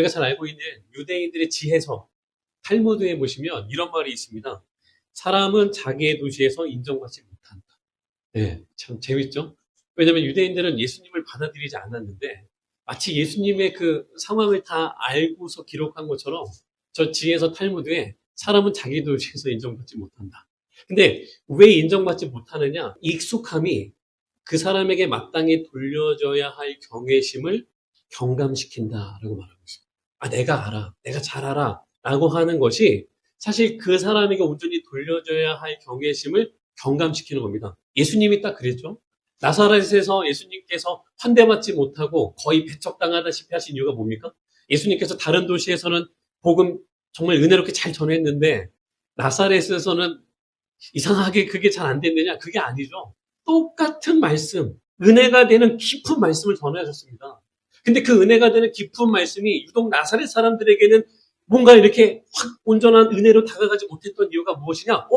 우리가 잘 알고 있는 유대인들의 지혜서 탈무드에 보시면 이런 말이 있습니다. 사람은 자기의 도시에서 인정받지 못한다. 네, 참 재밌죠? 왜냐하면 유대인들은 예수님을 받아들이지 않았는데 마치 예수님의 그 상황을 다 알고서 기록한 것처럼 저 지혜서 탈무드에 사람은 자기 도시에서 인정받지 못한다. 근데 왜 인정받지 못하느냐? 익숙함이 그 사람에게 마땅히 돌려줘야 할 경외심을 경감시킨다라고 말하고 있습니다. 아, 내가 알아. 내가 잘 알아. 라고 하는 것이 사실 그 사람에게 온전히 돌려줘야 할 경외심을 경감시키는 겁니다. 예수님이 딱 그랬죠. 나사렛에서 예수님께서 환대받지 못하고 거의 배척당하다시피 하신 이유가 뭡니까? 예수님께서 다른 도시에서는 복음 정말 은혜롭게 잘 전했는데 나사렛에서는 이상하게 그게 잘 안 됐느냐? 그게 아니죠. 똑같은 말씀, 은혜가 되는 깊은 말씀을 전하셨습니다. 근데 그 은혜가 되는 깊은 말씀이 유독 나사렛 사람들에게는 뭔가 이렇게 확 온전한 은혜로 다가가지 못했던 이유가 무엇이냐?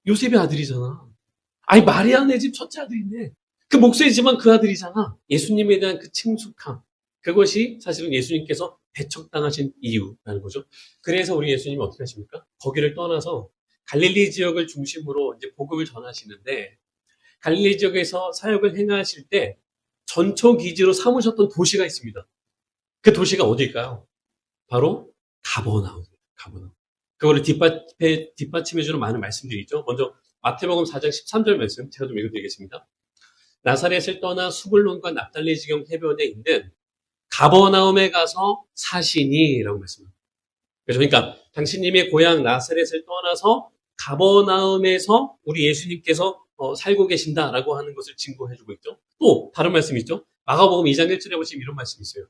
요셉의 아들이잖아. 아니, 마리아네 집 첫째 아들이네. 그 목소리지만 그 아들이잖아. 예수님에 대한 그 친숙함. 그것이 사실은 예수님께서 배척당하신 이유라는 거죠. 그래서 우리 예수님이 어떻게 하십니까? 거기를 떠나서 갈릴리 지역을 중심으로 이제 복음을 전하시는데 갈릴리 지역에서 사역을 행하실 때 전초 기지로 삼으셨던 도시가 있습니다. 그 도시가 어딜까요? 바로 가버나움입니다. 가버나움. 그거를 뒷받침해주는 많은 말씀들이 있죠. 먼저 마태복음 4장 13절 말씀 제가 좀 읽어드리겠습니다. 나사렛을 떠나 수불론과 납달리 지경 해변에 있는 가버나움에 가서 사시니라고 말씀합니다. 그러니까 당신님의 고향 나사렛을 떠나서 가버나움에서 우리 예수님께서 살고 계신다라고 하는 것을 증거해주고 있죠. 또 다른 말씀이 있죠. 마가복음 2장 1절에 보시면 이런 말씀이 있어요.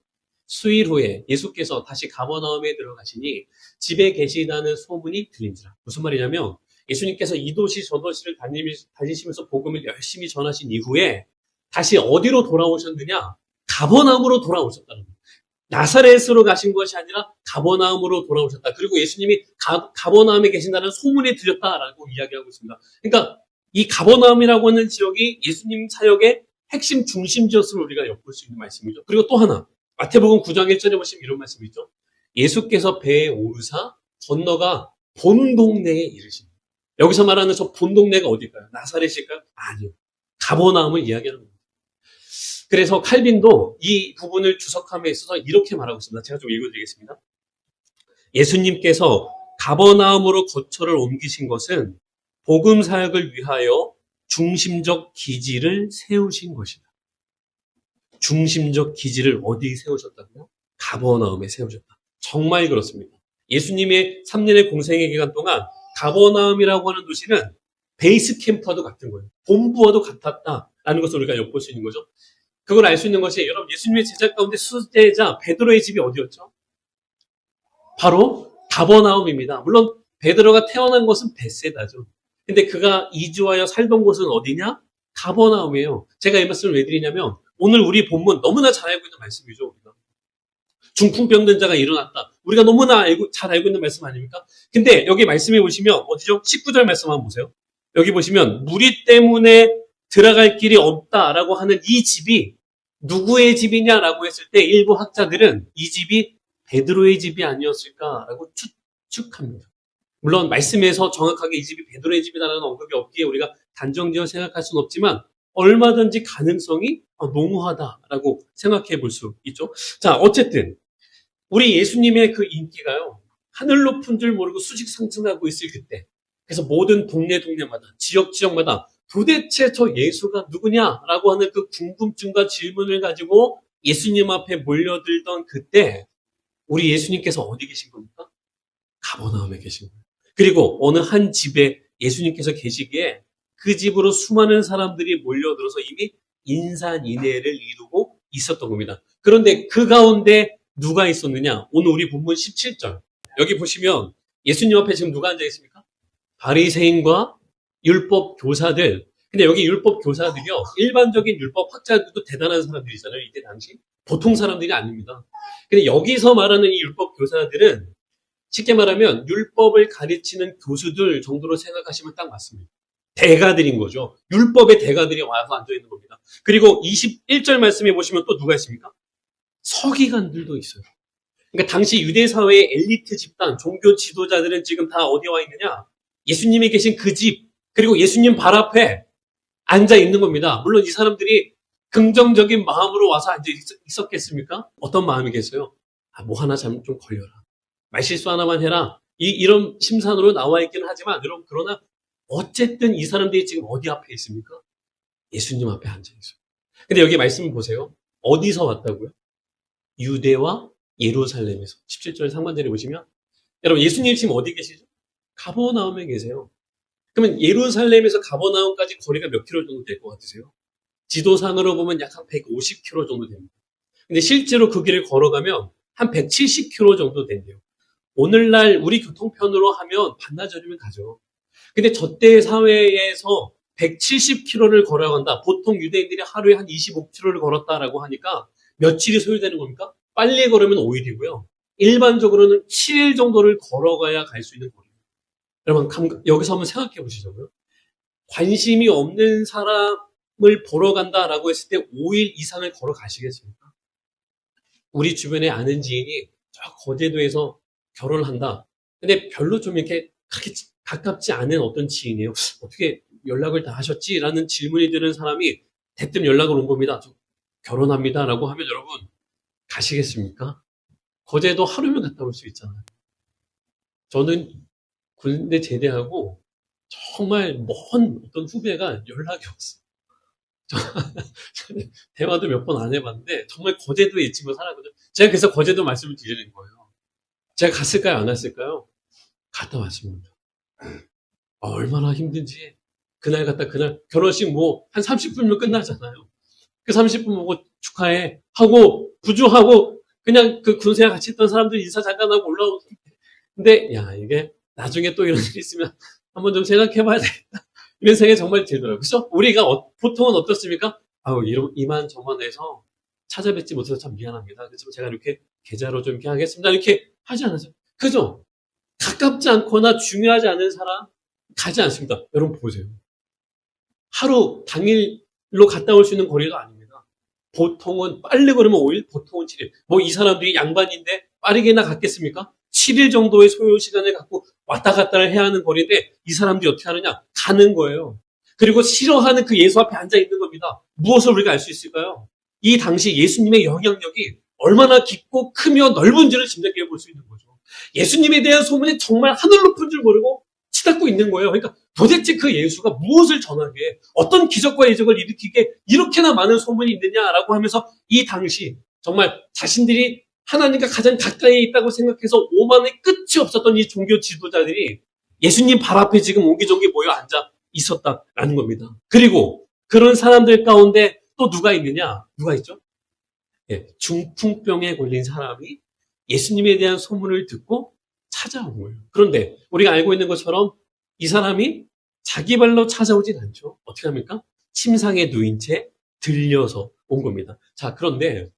수일 후에 예수께서 다시 가버나움에 들어가시니 집에 계시다는 소문이 들린지라. 무슨 말이냐면 예수님께서 이 도시 저 도시를 다니시면서 복음을 열심히 전하신 이후에 다시 어디로 돌아오셨느냐? 가버나움으로 돌아오셨다는 거예요. 나사렛으로 가신 것이 아니라 가버나움으로 돌아오셨다. 그리고 예수님이 가버나움에 계신다는 소문이 들렸다라고 이야기하고 있습니다. 그러니까 이 가버나움이라고 하는 지역이 예수님 사역의 핵심 중심지였음을 우리가 엿볼 수 있는 말씀이죠. 그리고 또 하나 마태복음 9장 1절에 보시면 이런 말씀이 있죠. 예수께서 배에 오르사 건너가 본 동네에 이르십니다. 여기서 말하는 저 본 동네가 어딜까요? 나사렛일까요? 아니요. 가버나움을 이야기하는 겁니다. 그래서 칼빈도 이 부분을 주석함에 있어서 이렇게 말하고 있습니다. 제가 좀 읽어드리겠습니다. 예수님께서 가버나움으로 거처를 옮기신 것은 복음 사역을 위하여 중심적 기지를 세우신 것이다. 중심적 기지를 어디 세우셨다고요? 가버나움에 세우셨다. 정말 그렇습니다. 예수님의 3년의 공생의 기간 동안 가버나움이라고 하는 도시는 베이스 캠프와도 같은 거예요. 본부와도 같았다라는 것을 우리가 엿볼 수 있는 거죠. 그걸 알 수 있는 것이 여러분 예수님의 제자 가운데 수제자 베드로의 집이 어디였죠? 바로 가버나움입니다. 물론 베드로가 태어난 곳은 벳세다죠. 근데 그가 이주하여 살던 곳은 어디냐? 가버나움이에요. 제가 이 말씀을 왜 드리냐면 오늘 우리 본문 너무나 잘 알고 있는 말씀이죠. 우리가. 중풍병든 자가 일어났다. 우리가 너무나 잘 알고 있는 말씀 아닙니까? 근데 여기 말씀해 보시면 어디죠? 19절 말씀 한번 보세요. 여기 보시면 무리 때문에 들어갈 길이 없다라고 하는 이 집이 누구의 집이냐라고 했을 때 일부 학자들은 이 집이 베드로의 집이 아니었을까라고 추측합니다. 물론 말씀에서 정확하게 이 집이 베드로의 집이라는 언급이 없기에 우리가 단정지어 생각할 수는 없지만 얼마든지 가능성이 농후하다라고 생각해 볼 수 있죠. 자, 어쨌든 우리 예수님의 그 인기가요. 하늘 높은 줄 모르고 수직 상승하고 있을 그때. 그래서 모든 동네마다 지역마다 도대체 저 예수가 누구냐라고 하는 그 궁금증과 질문을 가지고 예수님 앞에 몰려들던 그때 우리 예수님께서 어디 계신 겁니까? 가버나움에 계신 거예요. 그리고 어느 한 집에 예수님께서 계시기에 그 집으로 수많은 사람들이 몰려들어서 이미 인산인해를 이루고 있었던 겁니다. 그런데 그 가운데 누가 있었느냐? 오늘 우리 본문 17절. 여기 보시면 예수님 앞에 지금 누가 앉아 있습니까? 바리새인과 율법 교사들. 근데 여기 율법 교사들이요. 일반적인 율법 학자들도 대단한 사람들이잖아요. 이때 당시. 보통 사람들이 아닙니다. 근데 여기서 말하는 이 율법 교사들은 쉽게 말하면 율법을 가르치는 교수들 정도로 생각하시면 딱 맞습니다. 대가들인 거죠. 율법의 대가들이 와서 앉아있는 겁니다. 그리고 21절 말씀에 보시면 또 누가 있습니까? 서기관들도 있어요. 그러니까 당시 유대 사회의 엘리트 집단, 종교 지도자들은 지금 다 어디 와 있느냐? 예수님이 계신 그 집, 그리고 예수님 발 앞에 앉아 있는 겁니다. 물론 이 사람들이 긍정적인 마음으로 와서 앉아 있었겠습니까? 어떤 마음이겠어요? 뭐 하나 잘못 좀 걸려라. 말실수 하나만 해라. 이런 심산으로 나와 있긴 하지만, 여러분, 그러나 어쨌든 이 사람들이 지금 어디 앞에 있습니까? 예수님 앞에 앉아 있어요. 근데 여기 말씀을 보세요. 어디서 왔다고요? 유대와 예루살렘에서. 17절 상반절에 보시면, 여러분, 예수님 지금 어디 계시죠? 가버나움에 계세요. 그러면 예루살렘에서 가버나움까지 거리가 몇 킬로 정도 될 것 같으세요? 지도상으로 보면 약 한 150km 정도 됩니다. 근데 실제로 그 길을 걸어가면 한 170km 정도 된대요. 오늘날 우리 교통편으로 하면 반나절이면 가죠. 근데 저때 사회에서 170km를 걸어간다. 보통 유대인들이 하루에 한 25km를 걸었다라고 하니까 며칠이 소요되는 겁니까? 빨리 걸으면 5일이고요. 일반적으로는 7일 정도를 걸어가야 갈 수 있는 거리예요. 여러분, 여기서 한번 생각해 보시자고요. 관심이 없는 사람을 보러 간다라고 했을 때 5일 이상을 걸어가시겠습니까? 우리 주변에 아는 지인이 저 거제도에서 결혼을 한다. 근데 별로 좀 이렇게 그렇게 가깝지 않은 어떤 지인이에요. 어떻게 연락을 다 하셨지? 라는 질문이 드는 사람이 대뜸 연락을 온 겁니다. 저 결혼합니다. 라고 하면 여러분, 가시겠습니까? 거제도 하루면 갔다 올 수 있잖아요. 저는 군대 제대하고 정말 먼 어떤 후배가 연락이 없어요. 대화도 몇 번 안 해봤는데 정말 거제도에 이 친구 살았거든요. 제가 그래서 거제도 말씀을 드리는 거예요. 제가 갔을까요? 안 갔을까요? 갔다 왔습니다. 얼마나 힘든지 그날 갔다 그날 결혼식 뭐 한 30분이면 끝나잖아요. 그 30분 보고 축하해 하고 부주하고 그냥 그 군생활 같이 있던 사람들 인사 잠깐 하고 올라오고 근데 야 이게 나중에 또 이런 일이 있으면 한번 좀 생각해봐야 되겠다. 이런 생각이 정말 들더라고요. 그죠? 우리가 보통은 어떻습니까? 이만저만해서 찾아뵙지 못해서 참 미안합니다. 그렇지만 제가 이렇게 계좌로 좀 이렇게 하겠습니다. 이렇게 하지 않으세요? 그죠? 가깝지 않거나 중요하지 않은 사람 가지 않습니다. 여러분 보세요. 하루 당일로 갔다 올 수 있는 거리가 아닙니다. 보통은 빨리 걸으면 5일, 보통은 7일. 뭐 이 사람들이 양반인데 빠르게나 갔겠습니까? 7일 정도의 소요 시간을 갖고 왔다 갔다를 해야 하는 거리인데 이 사람들이 어떻게 하느냐? 가는 거예요. 그리고 싫어하는 그 예수 앞에 앉아 있는 겁니다. 무엇을 우리가 알 수 있을까요? 이 당시 예수님의 영향력이 얼마나 깊고 크며 넓은지를 짐작해 볼 수 있는 거죠. 예수님에 대한 소문이 정말 하늘 높은 줄 모르고 치닫고 있는 거예요. 그러니까 도대체 그 예수가 무엇을 전하게 어떤 기적과 이적을 일으키게 이렇게나 많은 소문이 있느냐라고 하면서 이 당시 정말 자신들이 하나님과 가장 가까이 있다고 생각해서 오만의 끝이 없었던 이 종교 지도자들이 예수님 발 앞에 지금 옹기종기 모여 앉아 있었다라는 겁니다. 그리고 그런 사람들 가운데 또 누가 있느냐? 누가 있죠? 중풍병에 걸린 사람이 예수님에 대한 소문을 듣고 찾아온 거예요. 그런데 우리가 알고 있는 것처럼 이 사람이 자기 발로 찾아오진 않죠. 어떻게 합니까? 침상에 누인 채 들려서 온 겁니다. 자, 그런데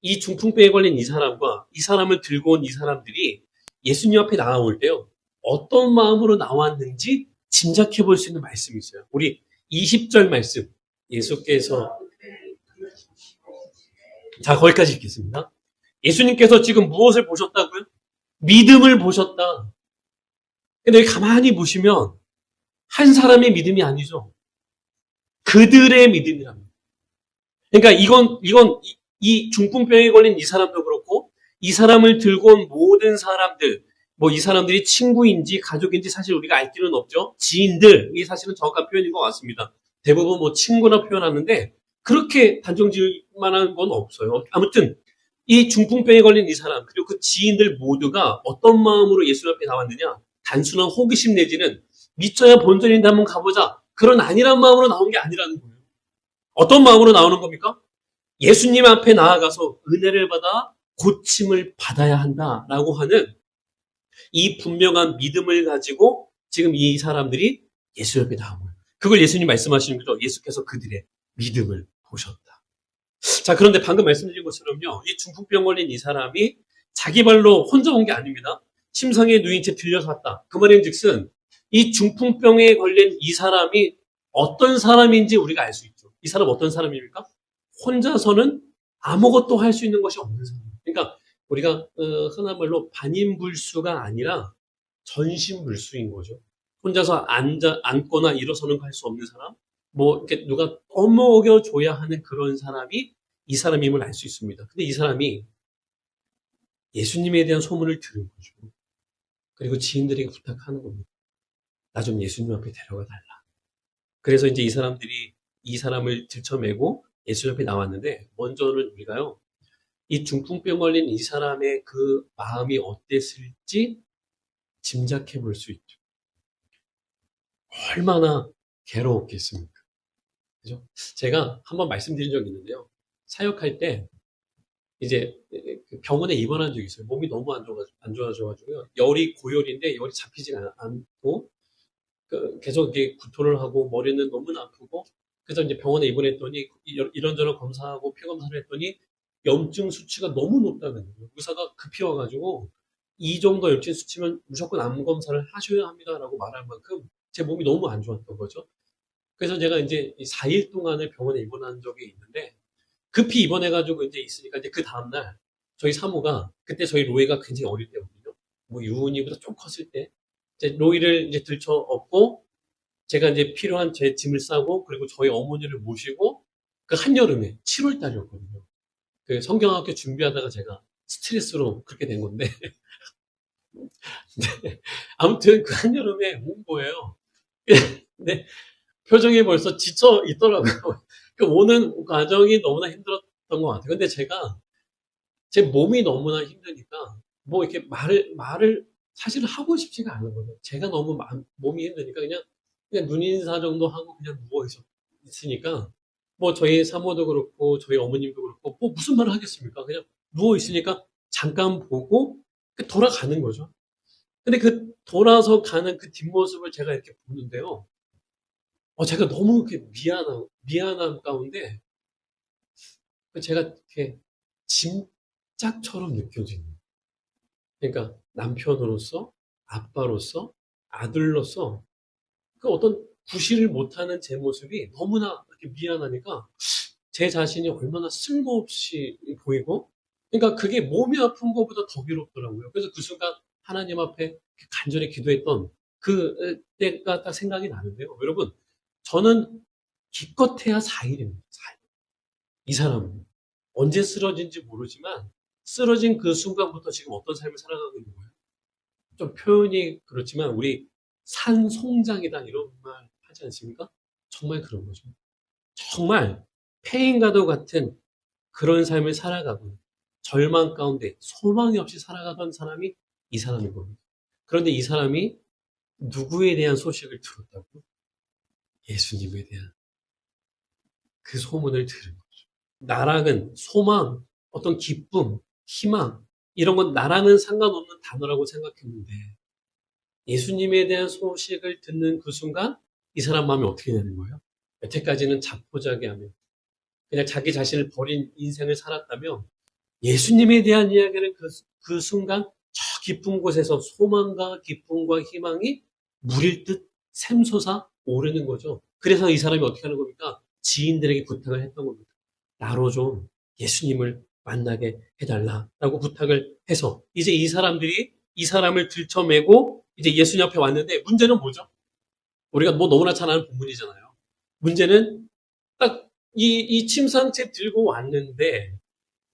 이 중풍병에 걸린 이 사람과 이 사람을 들고 온 이 사람들이 예수님 앞에 나올 때요. 어떤 마음으로 나왔는지 짐작해 볼 수 있는 말씀이 있어요. 우리 20절 말씀 예수께서 자 거기까지 읽겠습니다. 예수님께서 지금 무엇을 보셨다고요? 믿음을 보셨다. 근데 가만히 보시면 한 사람의 믿음이 아니죠. 그들의 믿음이랍니다. 그러니까 이건 이 중풍병에 걸린 이 사람도 그렇고 이 사람을 들고 온 모든 사람들 뭐 이 사람들이 친구인지 가족인지 사실 우리가 알 길은 없죠. 지인들이 사실은 정확한 표현인 것 같습니다. 대부분 뭐 친구나 표현하는데 그렇게 단정 지을 만한 건 없어요. 아무튼 이 중풍병에 걸린 이 사람 그리고 그 지인들 모두가 어떤 마음으로 예수 앞에 나왔느냐? 단순한 호기심 내지는 믿져야 본전인데 한번 가보자. 그런 안일한 마음으로 나온 게 아니라는 거예요. 어떤 마음으로 나오는 겁니까? 예수님 앞에 나아가서 은혜를 받아 고침을 받아야 한다라고 하는 이 분명한 믿음을 가지고 지금 이 사람들이 예수 옆에 나온 거예요. 그걸 예수님 말씀하시는 거죠. 예수께서 그들의 믿음을 보셨다. 자, 그런데 방금 말씀드린 것처럼요. 이 중풍병 걸린 이 사람이 자기 발로 혼자 온 게 아닙니다. 침상에 누인 채 들려서 왔다. 그 말인 즉슨 이 중풍병에 걸린 이 사람이 어떤 사람인지 우리가 알 수 있죠. 이 사람 어떤 사람입니까? 혼자서는 아무것도 할 수 있는 것이 없는 사람. 그러니까 우리가 흔한 말로 반인불수가 아니라 전신불수인 거죠. 혼자서 앉거나 일어서는 할 수 없는 사람, 뭐 이렇게 누가 떠먹여줘야 하는 그런 사람이 이 사람임을 알 수 있습니다. 근데 이 사람이 예수님에 대한 소문을 들은 거죠. 그리고 지인들에게 부탁하는 겁니다. 나 좀 예수님 앞에 데려가 달라. 그래서 이제 이 사람들이 이 사람을 들쳐매고 예수 앞에 나왔는데, 먼저는 우리가요, 이 중풍병 걸린 이 사람의 그 마음이 어땠을지 짐작해 볼 수 있죠. 얼마나 괴로웠겠습니까? 그죠? 제가 한번 말씀드린 적이 있는데요. 사역할 때 이제 병원에 입원한 적이 있어요. 몸이 너무 안 좋아져가지고요. 열이 고열인데 열이 잡히지가 않고 계속 이렇게 구토를 하고 머리는 너무나 아프고, 그래서 이제 병원에 입원했더니 이런저런 검사하고 피 검사를 했더니 염증 수치가 너무 높다는 거예요. 의사가 급히 와가지고 이 정도 염증 수치면 무조건 암 검사를 하셔야 합니다라고 말할 만큼 제 몸이 너무 안 좋았던 거죠. 그래서 제가 이제 4일 동안을 병원에 입원한 적이 있는데, 급히 입원해가지고 이제 있으니까 이제 그 다음날 저희 사모가, 그때 저희 로이가 굉장히 어릴 때거든요. 뭐 유은이보다 좀 컸을 때 이제 로이를 이제 들쳐 업고 제가 이제 필요한 제 짐을 싸고 그리고 저희 어머니를 모시고 그 한여름에 7월 달이었거든요. 그 성경학교 준비하다가 제가 스트레스로 그렇게 된 건데 네. 아무튼 그 한여름에 온 거예요. 근데 표정이 벌써 지쳐 있더라고요. 그 오는 과정이 너무나 힘들었던 것 같아요. 근데 제가 제 몸이 너무나 힘드니까 뭐 이렇게 말을 사실 하고 싶지가 않은 거예요. 제가 너무 몸이 힘드니까 그냥 눈인사 정도 하고 그냥 누워 있으니까, 뭐 저희 사모도 그렇고 저희 어머님도 그렇고 뭐 무슨 말을 하겠습니까? 그냥 누워 있으니까 잠깐 보고 돌아가는 거죠. 근데 그 돌아서 가는 그 뒷모습을 제가 이렇게 보는데요. 제가 너무 이렇게 미안한 가운데 제가 이렇게 짐짝처럼 느껴지는 거예요. 그러니까 남편으로서, 아빠로서, 아들로서 그 어떤 구실을 못하는 제 모습이 너무나 이렇게 미안하니까 제 자신이 얼마나 쓸모없이 보이고, 그러니까 그게 몸이 아픈 것보다 더 괴롭더라고요. 그래서 그 순간 하나님 앞에 간절히 기도했던 그 때가 딱 생각이 나는데요. 여러분, 저는 기껏해야 4일입니다. 4일. 이 사람은 언제 쓰러진지 모르지만 쓰러진 그 순간부터 지금 어떤 삶을 살아가고 있는 거예요. 좀 표현이 그렇지만 우리 산송장이다 이런 말 하지 않습니까? 정말 그런 거죠. 정말 페인과도 같은 그런 삶을 살아가고 절망 가운데 소망이 없이 살아가던 사람이 이 사람인 겁니다. 그런데 이 사람이 누구에 대한 소식을 들었다고? 예수님에 대한 그 소문을 들은 거죠. 나랑은 소망, 어떤 기쁨, 희망, 이런 건 나랑은 상관없는 단어라고 생각했는데, 예수님에 대한 소식을 듣는 그 순간 이 사람 마음이 어떻게 되는 거예요? 여태까지는 자포자기하며 그냥 자기 자신을 버린 인생을 살았다면, 예수님에 대한 이야기는 그 순간 저 깊은 곳에서 소망과 기쁨과 희망이 물일 듯 샘솟아 오르는 거죠. 그래서 이 사람이 어떻게 하는 겁니까? 지인들에게 부탁을 했던 겁니다. 나로 좀 예수님을 만나게 해달라라고 부탁을 해서 이제 이 사람들이 이 사람을 들쳐매고 이제 예수님 앞에 왔는데, 문제는 뭐죠? 우리가 뭐 너무나 잘 아는 본문이잖아요. 문제는 딱 이 침상채 들고 왔는데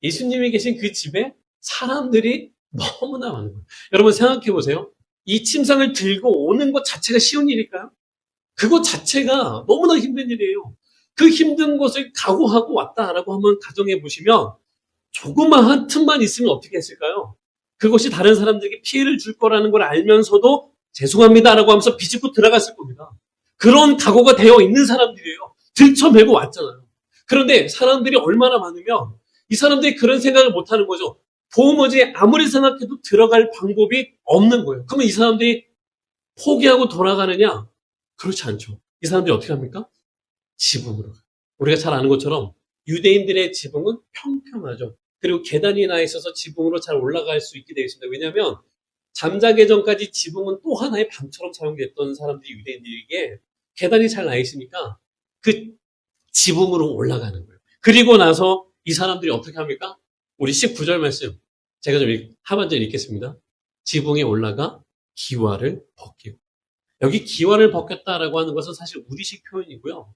예수님이 계신 그 집에 사람들이 너무나 많은 거예요. 여러분 생각해 보세요. 이 침상을 들고 오는 것 자체가 쉬운 일일까요? 그것 자체가 너무나 힘든 일이에요. 그 힘든 것을 각오하고 왔다라고 한번 가정해 보시면 조그마한 틈만 있으면 어떻게 했을까요? 그것이 다른 사람들에게 피해를 줄 거라는 걸 알면서도 죄송합니다라고 하면서 비집고 들어갔을 겁니다. 그런 각오가 되어 있는 사람들이에요. 들쳐매고 왔잖아요. 그런데 사람들이 얼마나 많으면 이 사람들이 그런 생각을 못 하는 거죠. 보호머지에 아무리 생각해도 들어갈 방법이 없는 거예요. 그러면 이 사람들이 포기하고 돌아가느냐? 그렇지 않죠. 이 사람들이 어떻게 합니까? 지붕으로 가요. 우리가 잘 아는 것처럼 유대인들의 지붕은 평평하죠. 그리고 계단이 나 있어서 지붕으로 잘 올라갈 수 있게 되어 있습니다. 왜냐하면 잠자기 전까지 지붕은 또 하나의 방처럼 사용됐던 사람들이 유대인들에게 계단이 잘 나 있으니까 그 지붕으로 올라가는 거예요. 그리고 나서 이 사람들이 어떻게 합니까? 우리 19절 말씀 제가 좀 하반절 읽겠습니다. 지붕에 올라가 기와를 벗기고. 여기 기와를 벗겼다라고 하는 것은 사실 우리식 표현이고요.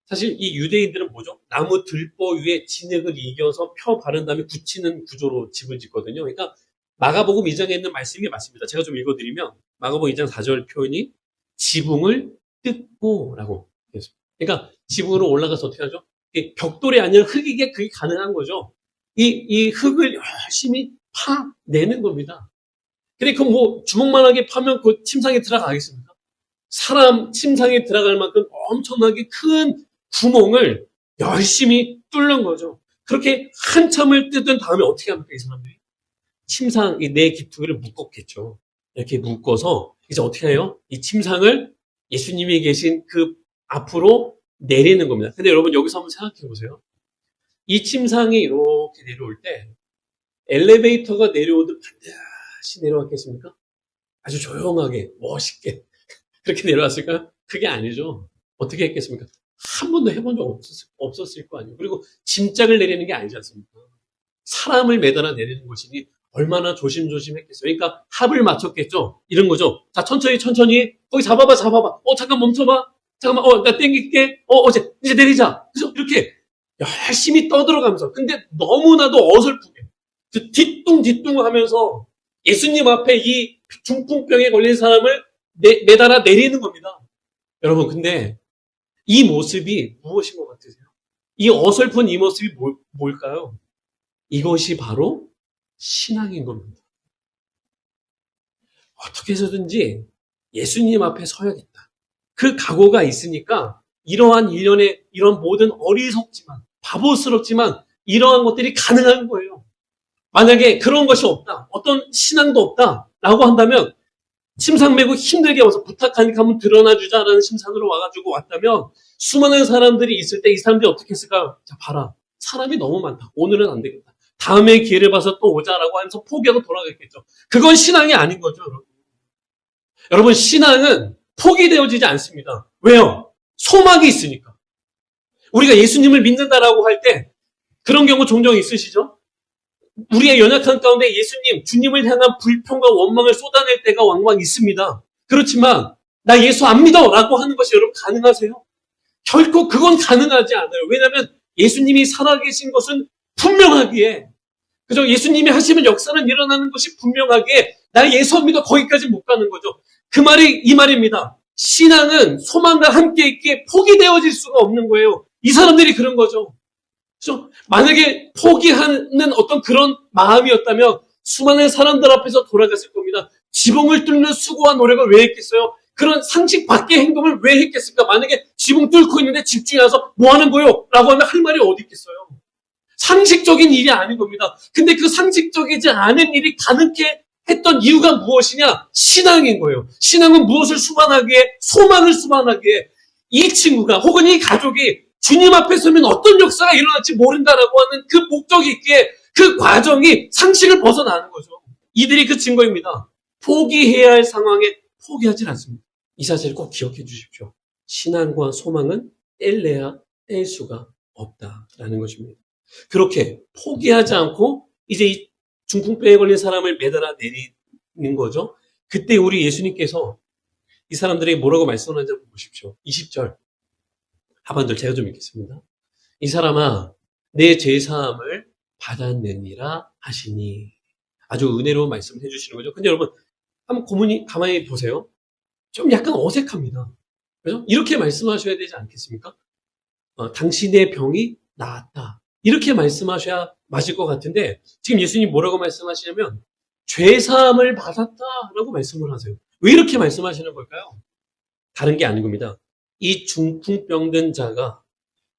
사실 이 유대인들은 뭐죠? 나무 들보 위에 진흙을 이겨서 펴 바른 다음에 굳히는 구조로 집을 짓거든요. 그러니까 마가복음 2장에 있는 말씀이 맞습니다. 제가 좀 읽어드리면 마가복음 2장 4절 표현이 지붕을 뜯고라고 했습니다. 그러니까 지붕으로 올라가서 어떻게 하죠? 벽돌이 아니라 흙이게 그게 가능한 거죠. 이 흙을 열심히 파내는 겁니다. 근데 그 뭐 주먹만하게 파면 그 침상에 들어가겠습니까? 사람 침상에 들어갈 만큼 엄청나게 큰 구멍을 열심히 뚫는 거죠. 그렇게 한참을 뜯은 다음에 어떻게 합니까, 이 사람들이? 침상, 이 내 기투기를 묶었겠죠. 이렇게 묶어서 이제 어떻게 해요? 이 침상을 예수님이 계신 그 앞으로 내리는 겁니다. 근데 여러분 여기서 한번 생각해 보세요. 이 침상이 이렇게 내려올 때 엘리베이터가 내려오듯 반드시 내려왔겠습니까? 아주 조용하게, 멋있게 그렇게 내려왔을까요? 그게 아니죠. 어떻게 했겠습니까? 한 번도 해본 적 없었을 거 아니에요. 그리고 짐짝을 내리는 게 아니지 않습니까? 사람을 매달아 내리는 것이니 얼마나 조심조심 했겠어요. 그러니까 합을 맞췄겠죠. 이런 거죠. 자, 천천히 거기 잡아봐. 잠깐 멈춰봐. 잠깐만, 나 땡길게. 이제 내리자. 그래서 이렇게 열심히 떠들어가면서. 근데 너무나도 어설프게. 뒤뚱 하면서 예수님 앞에 이 중풍병에 걸린 사람을 매달아 내리는 겁니다. 여러분, 근데 이 모습이 무엇인 것 같으세요? 이 어설픈 이 모습이 뭘까요? 이것이 바로 신앙인 겁니다. 어떻게 해서든지 예수님 앞에 서야겠다. 그 각오가 있으니까 이러한 일련의 이런 모든 어리석지만 바보스럽지만 이러한 것들이 가능한 거예요. 만약에 그런 것이 없다. 어떤 신앙도 없다. 라고 한다면 침상 메고 힘들게 와서 부탁하니까 한번 드러나주자라는 심산으로 와가지고 왔다면 수많은 사람들이 있을 때 이 사람들이 어떻게 했을까요? 자, 봐라. 사람이 너무 많다. 오늘은 안 되겠다. 다음에 기회를 봐서 또 오자라고 하면서 포기하고 돌아가겠죠. 그건 신앙이 아닌 거죠, 여러분. 여러분, 신앙은 포기되어지지 않습니다. 왜요? 소망이 있으니까. 우리가 예수님을 믿는다라고 할 때 그런 경우 종종 있으시죠? 우리의 연약한 가운데 예수님, 주님을 향한 불평과 원망을 쏟아낼 때가 왕왕 있습니다. 그렇지만 나 예수 안 믿어 라고 하는 것이 여러분 가능하세요? 결코 그건 가능하지 않아요. 왜냐하면 예수님이 살아계신 것은 분명하기에 그죠? 예수님이 하시면 역사는 일어나는 것이 분명하기에 나 예수 안 믿어 거기까지 못 가는 거죠. 그 말이 이 말입니다. 신앙은 소망과 함께 있기에 포기되어질 수가 없는 거예요. 이 사람들이 그런 거죠. 그렇죠? 만약에 포기하는 어떤 그런 마음이었다면 수많은 사람들 앞에서 돌아갔을 겁니다. 지붕을 뚫는 수고와 노력을 왜 했겠어요? 그런 상식 밖의 행동을 왜 했겠습니까? 만약에 지붕 뚫고 있는데 집중해 와서 뭐 하는 거요? 라고 하면 할 말이 어디 있겠어요? 상식적인 일이 아닌 겁니다. 근데 그 상식적이지 않은 일이 가능케 했던 이유가 무엇이냐? 신앙인 거예요. 신앙은 무엇을 수반하기에, 소망을 수반하기에 이 친구가 혹은 이 가족이 주님 앞에 서면 어떤 역사가 일어날지 모른다라고 하는 그 목적이 있기에 그 과정이 상식을 벗어나는 거죠. 이들이 그 증거입니다. 포기해야 할 상황에 포기하지 않습니다. 이 사실을 꼭 기억해 주십시오. 신앙과 소망은 뗄래야 뗄 수가 없다라는 것입니다. 그렇게 포기하지 않고 이제 이 중풍병에 걸린 사람을 매달아 내리는 거죠. 그때 우리 예수님께서 이 사람들에게 뭐라고 말씀하는지 한번 보십시오. 20절 하반절 제가 좀 읽겠습니다. 이 사람아 내 죄사함을 받았느니라 하시니. 아주 은혜로운 말씀을 해주시는 거죠. 근데 여러분 한번 가만히 보세요. 좀 약간 어색합니다. 그죠? 이렇게 말씀하셔야 되지 않겠습니까? 당신의 병이 나았다. 이렇게 말씀하셔야 맞을 것 같은데 지금 예수님 뭐라고 말씀하시냐면 죄사함을 받았다라고 말씀을 하세요. 왜 이렇게 말씀하시는 걸까요? 다른 게 아닌 겁니다. 이 중풍병든 자가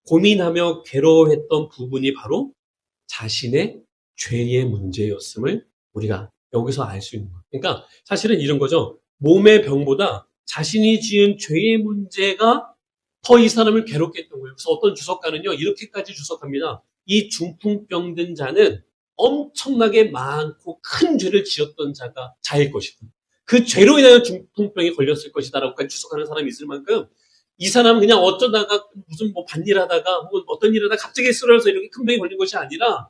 고민하며 괴로워했던 부분이 바로 자신의 죄의 문제였음을 우리가 여기서 알 수 있는 거예요. 그러니까 사실은 이런 거죠. 몸의 병보다 자신이 지은 죄의 문제가 더 이 사람을 괴롭게 했던 거예요. 그래서 어떤 주석가는요, 이렇게까지 주석합니다. 이 중풍병든 자는 엄청나게 많고 큰 죄를 지었던 자일 것이다. 그 죄로 인하여 중풍병에 걸렸을 것이다라고까지 주석하는 사람이 있을 만큼 이 사람은 그냥 어쩌다가 무슨 밭일 하다가 혹은 어떤 일 하다가 갑자기 쓰러져서 이렇게 큰 병에 걸린 것이 아니라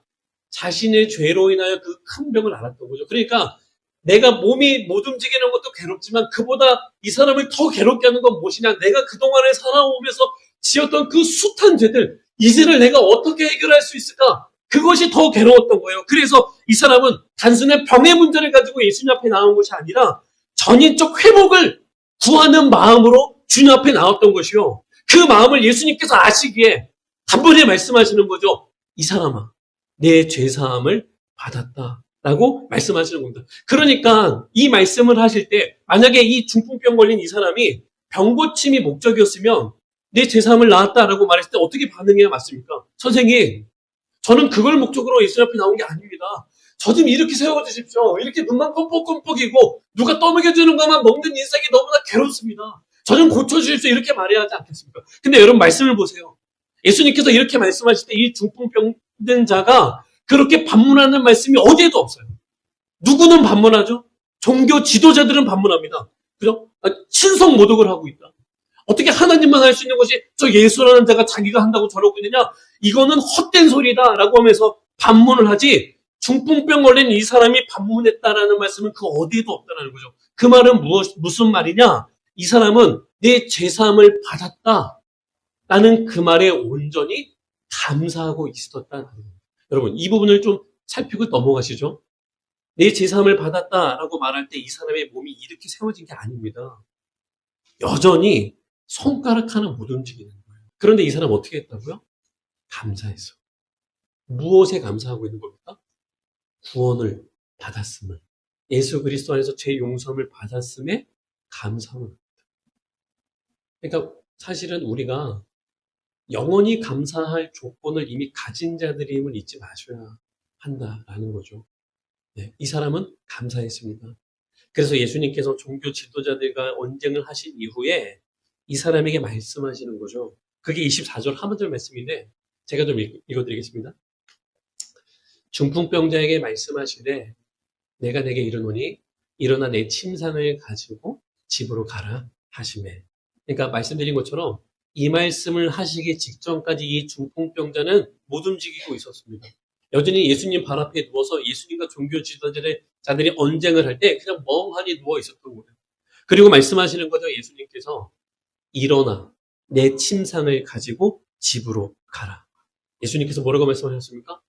자신의 죄로 인하여 그 큰 병을 알았던 거죠. 그러니까 내가 몸이 못 움직이는 것도 괴롭지만 그보다 이 사람을 더 괴롭게 하는 건 무엇이냐? 내가 그동안에 살아오면서 지었던 그 숱한 죄들, 이제를 내가 어떻게 해결할 수 있을까? 그것이 더 괴로웠던 거예요. 그래서 이 사람은 단순히 병의 문제를 가지고 예수님 앞에 나온 것이 아니라 전인적 회복을 구하는 마음으로 주님 앞에 나왔던 것이요. 그 마음을 예수님께서 아시기에 단번에 말씀하시는 거죠. 이 사람아, 내 죄사함을 받았다라고 말씀하시는 겁니다. 그러니까 이 말씀을 하실 때 만약에 이 중풍병 걸린 이 사람이 병 고침이 목적이었으면 내 죄사함을 낳았다라고 말했을 때 어떻게 반응해야 맞습니까? 선생님, 저는 그걸 목적으로 예수님 앞에 나온 게 아닙니다. 저 좀 이렇게 세워주십시오. 이렇게 눈만 껌뻑껌뻑이고 누가 떠먹여주는 것만 먹는 인생이 너무나 괴롭습니다. 저 좀 고쳐주십시오. 이렇게 말해야 하지 않겠습니까? 근데 여러분 말씀을 보세요. 예수님께서 이렇게 말씀하실 때 이 중풍병든 자가 그렇게 반문하는 말씀이 어디에도 없어요. 누구는 반문하죠? 종교 지도자들은 반문합니다. 그죠? 신성 모독을 하고 있다. 어떻게 하나님만 할 수 있는 것이 저 예수라는 자가 자기가 한다고 저러고 있느냐? 이거는 헛된 소리다라고 하면서 반문을 하지 중풍병 걸린 이 사람이 반문했다라는 말씀은 그 어디에도 없다는 거죠. 그 말은 무슨 말이냐? 이 사람은 내 죄사함을 받았다라는 그 말에 온전히 감사하고 있었다는 거예요. 여러분 이 부분을 좀 살피고 넘어가시죠. 내 죄사함을 받았다라고 말할 때 이 사람의 몸이 이렇게 세워진 게 아닙니다. 여전히 손가락 하나 못 움직이는 거예요. 그런데 이 사람 어떻게 했다고요? 감사했어. 무엇에 감사하고 있는 겁니까? 구원을 받았음을. 예수 그리스도 안에서 죄 용서함을 받았음에 감사합니다. 그러니까 사실은 우리가 영원히 감사할 조건을 이미 가진 자들임을 잊지 마셔야 한다라는 거죠. 네, 이 사람은 감사했습니다. 그래서 예수님께서 종교 지도자들과 언쟁을 하신 이후에 이 사람에게 말씀하시는 거죠. 그게 24절 하반절 말씀인데 제가 좀 읽어드리겠습니다. 중풍병자에게 말씀하시되 내가 내게 이르노니 일어나 내 침상을 가지고 집으로 가라 하시매. 그러니까 말씀드린 것처럼 이 말씀을 하시기 직전까지 이 중풍병자는 못 움직이고 있었습니다. 여전히 예수님 발 앞에 누워서 예수님과 종교 지도자들이 언쟁을 할 때 그냥 멍하니 누워 있었던 거예요. 그리고 말씀하시는 거죠. 예수님께서 일어나 내 침상을 가지고 집으로 가라. 예수님께서 뭐라고 말씀하셨습니까?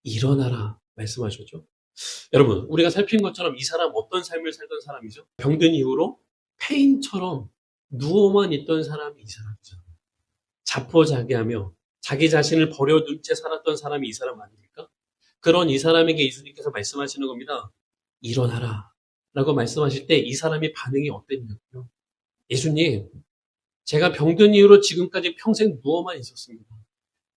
일어나라 말씀하셨죠. 여러분 우리가 살핀 것처럼 이 사람 어떤 삶을 살던 사람이죠? 병든 이후로 폐인처럼 누워만 있던 사람이 이 사람이죠. 자포자기하며 자기 자신을 버려둔 채 살았던 사람이 이 사람 아닙니까? 그런 이 사람에게 예수님께서 말씀하시는 겁니다. 일어나라 라고 말씀하실 때 이 사람의 반응이 어땠냐고요? 예수님, 제가 병든 이후로 지금까지 평생 누워만 있었습니다.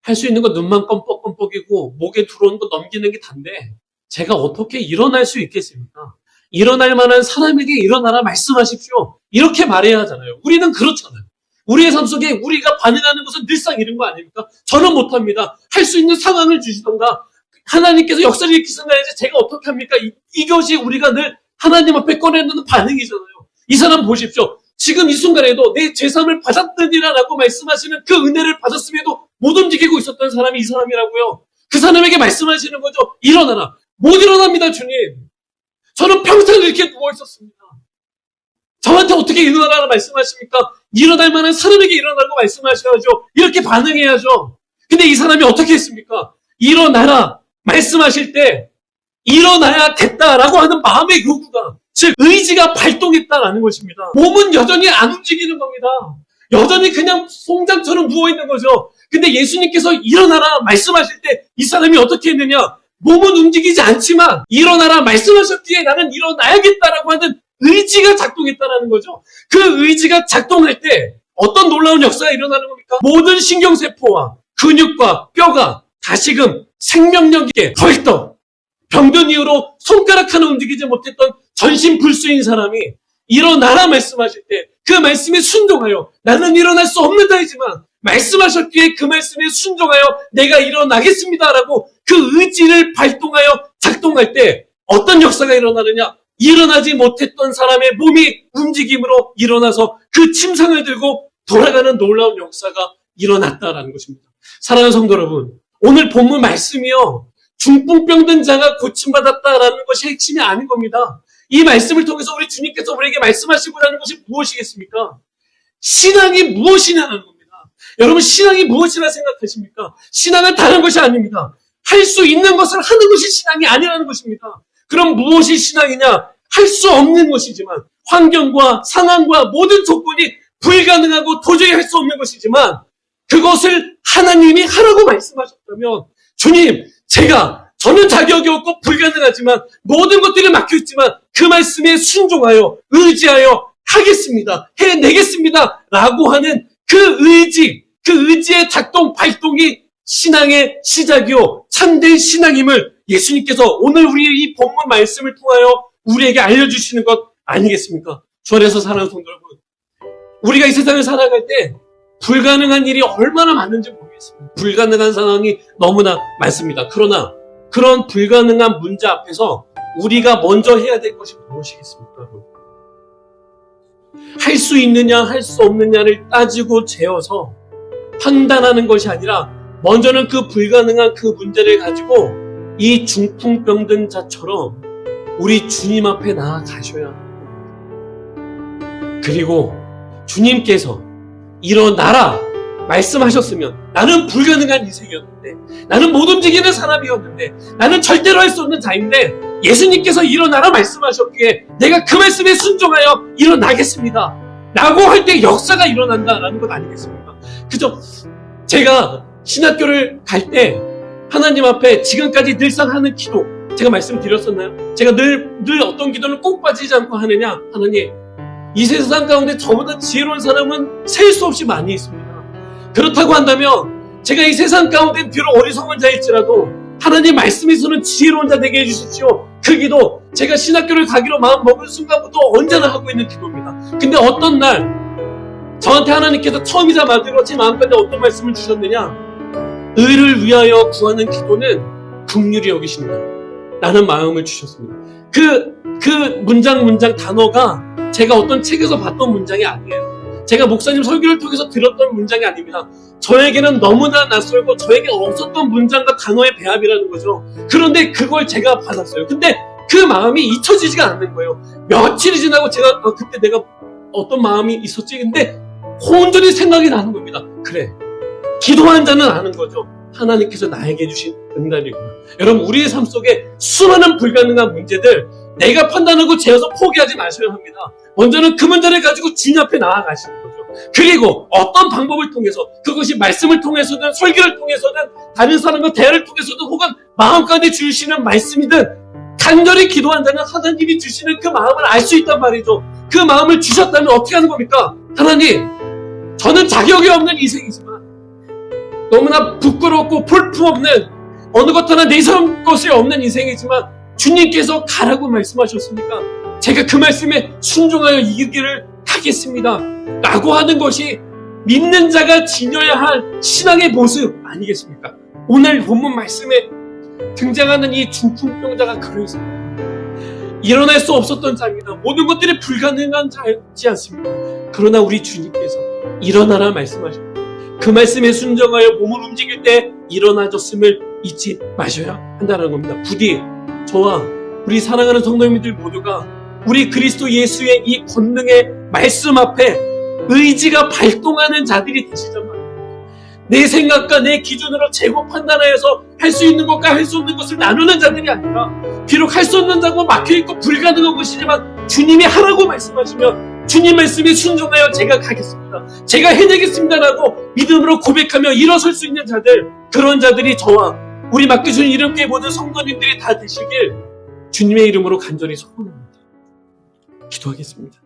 할 수 있는 건 눈만 껌뻑껌뻑이고 목에 들어오는 거 넘기는 게 단데 제가 어떻게 일어날 수 있겠습니까? 일어날 만한 사람에게 일어나라 말씀하십시오. 이렇게 말해야 하잖아요. 우리는 그렇잖아요. 우리의 삶 속에 우리가 반응하는 것은 늘상 이런 거 아닙니까? 저는 못합니다. 할 수 있는 상황을 주시던가 하나님께서 역사를 일으키신다야지 제가 어떻게 합니까? 이것이 우리가 늘 하나님 앞에 꺼내는 반응이잖아요. 이 사람 보십시오. 지금 이 순간에도 내 죄사함을 받았느니라 라고 말씀하시는 그 은혜를 받았음에도 못 움직이고 있었던 사람이 이 사람이라고요. 그 사람에게 말씀하시는 거죠. 일어나라. 못 일어납니다, 주님. 저는 평생 이렇게 누워 있었습니다. 저한테 어떻게 일어나라고 말씀하십니까? 일어날 만한 사람에게 일어나라고 말씀하셔야죠. 이렇게 반응해야죠. 근데 이 사람이 어떻게 했습니까? 일어나라 말씀하실 때 일어나야겠다라고 하는 마음의 요구가, 즉 의지가 발동했다라는 것입니다. 몸은 여전히 안 움직이는 겁니다. 여전히 그냥 송장처럼 누워있는 거죠. 근데 예수님께서 일어나라 말씀하실 때 이 사람이 어떻게 했느냐? 몸은 움직이지 않지만 일어나라 말씀하셨기에 나는 일어나야겠다라고 하는 의지가 작동했다라는 거죠. 그 의지가 작동할 때 어떤 놀라운 역사가 일어나는 겁니까? 모든 신경세포와 근육과 뼈가 다시금 생명력 있게 벌떡, 병든 이후로 손가락 하나 움직이지 못했던 전신불수인 사람이 일어나라 말씀하실 때 그 말씀에 순종하여 나는 일어날 수 없는 자이지만 말씀하셨기에 그 말씀에 순종하여 내가 일어나겠습니다라고 그 의지를 발동하여 작동할 때 어떤 역사가 일어나느냐? 일어나지 못했던 사람의 몸이 움직임으로 일어나서 그 침상을 들고 돌아가는 놀라운 역사가 일어났다라는 것입니다. 사랑하는 성도 여러분, 오늘 본문 말씀이요, 중풍병 든 자가 고침받았다라는 것이 핵심이 아닌 겁니다. 이 말씀을 통해서 우리 주님께서 우리에게 말씀하시고자 하는 것이 무엇이겠습니까? 신앙이 무엇이냐는 겁니다. 여러분, 신앙이 무엇이라 생각하십니까? 신앙은 다른 것이 아닙니다. 할 수 있는 것을 하는 것이 신앙이 아니라는 것입니다. 그럼 무엇이 신앙이냐? 할 수 없는 것이지만, 환경과 상황과 모든 조건이 불가능하고 도저히 할 수 없는 것이지만, 그것을 하나님이 하라고 말씀하셨다면, 주님, 저는 자격이 없고 불가능하지만 모든 것들이 막혀있지만 그 말씀에 순종하여 의지하여 하겠습니다. 해내겠습니다. 라고 하는 그 의지의 작동, 발동이 신앙의 시작이요 참된 신앙임을 예수님께서 오늘 우리 이 본문 말씀을 통하여 우리에게 알려주시는 것 아니겠습니까? 주 안에서 사랑하는 성도 여러분, 우리가 이 세상을 살아갈 때 불가능한 일이 얼마나 많은지 모르겠습니다. 불가능한 상황이 너무나 많습니다. 그러나 그런 불가능한 문제 앞에서 우리가 먼저 해야 될 것이 무엇이겠습니까? 할 수 있느냐 할 수 없느냐를 따지고 재어서 판단하는 것이 아니라 먼저는 그 불가능한 그 문제를 가지고 이 중풍병든 자처럼 우리 주님 앞에 나아가셔야 합니다. 그리고 주님께서 일어나라 말씀하셨으면 나는 불가능한 인생이었는데, 나는 못 움직이는 사람이었는데, 나는 절대로 할 수 없는 자인데 예수님께서 일어나라 말씀하셨기에 내가 그 말씀에 순종하여 일어나겠습니다 라고 할 때 역사가 일어난다라는 것 아니겠습니까? 그죠? 제가 신학교를 갈 때 하나님 앞에 지금까지 늘상 하는 기도, 제가 말씀드렸었나요? 제가 늘 어떤 기도는 꼭 빠지지 않고 하느냐? 하나님, 이 세상 가운데 저보다 지혜로운 사람은 셀 수 없이 많이 있습니다. 그렇다고 한다면 제가 이 세상 가운데 비록 어리석은 자일지라도 하나님 말씀에서는 지혜로운 자 되게 해주십시오. 그 기도 제가 신학교를 가기로 마음 먹은 순간부터 언제나 하고 있는 기도입니다. 근데 어떤 날 저한테 하나님께서 처음이자 마지막으로 제 마음까지 어떤 말씀을 주셨느냐? 의를 위하여 구하는 기도는 긍휼히 여기신다 라는 마음을 주셨습니다. 그 문장 단어가 제가 어떤 책에서 봤던 문장이 아니에요. 제가 목사님 설교를 통해서 들었던 문장이 아닙니다. 저에게는 너무나 낯설고 저에게 없었던 문장과 단어의 배합이라는 거죠. 그런데 그걸 제가 받았어요. 근데 그 마음이 잊혀지지가 않는 거예요. 며칠이 지나고 제가 그때 내가 어떤 마음이 있었지? 근데 온전히 생각이 나는 겁니다. 그래, 기도한 자는 아는 거죠. 하나님께서 나에게 주신 응답이구나. 여러분, 우리의 삶 속에 수많은 불가능한 문제들 내가 판단하고 재어서 포기하지 마셔야 합니다. 먼저는 그 문제를 가지고 주님 앞에 나아가시는 거죠. 그리고 어떤 방법을 통해서, 그것이 말씀을 통해서든 설교를 통해서든 다른 사람과 대화를 통해서든 혹은 마음 가운데 주시는 말씀이든 간절히 기도한다면 하나님이 주시는 그 마음을 알 수 있단 말이죠. 그 마음을 주셨다면 어떻게 하는 겁니까? 하나님, 저는 자격이 없는 인생이지만 너무나 부끄럽고 볼품없는 어느 것 하나 내세운 것이 없는 인생이지만 주님께서 가라고 말씀하셨으니까 제가 그 말씀에 순종하여 이 길을 가겠습니다 라고 하는 것이 믿는 자가 지녀야 할 신앙의 모습 아니겠습니까? 오늘 본문 말씀에 등장하는 이 중풍병자가 그러했습니다. 일어날 수 없었던 자입니다. 모든 것들이 불가능한 자지 않습니까? 그러나 우리 주님께서 일어나라 말씀하셨고 그 말씀에 순종하여 몸을 움직일 때 일어나줬음을 잊지 마셔야 한다는 겁니다. 부디 저와 우리 사랑하는 성도님들 모두가 우리 그리스도 예수의 이 권능의 말씀 앞에 의지가 발동하는 자들이 되시단 말입니다. 내 생각과 내 기준으로 재고 판단하여서 할 수 있는 것과 할 수 없는 것을 나누는 자들이 아니라 비록 할 수 없는 자고 막혀있고 불가능한 것이지만 주님이 하라고 말씀하시면 주님 말씀에 순종하여 제가 가겠습니다, 제가 해내겠습니다라고 믿음으로 고백하며 일어설 수 있는 자들, 그런 자들이 저와 우리 맡겨준 이름교회 모든 성도님들이 다 되시길 주님의 이름으로 간절히 소원합니다. 기도하겠습니다.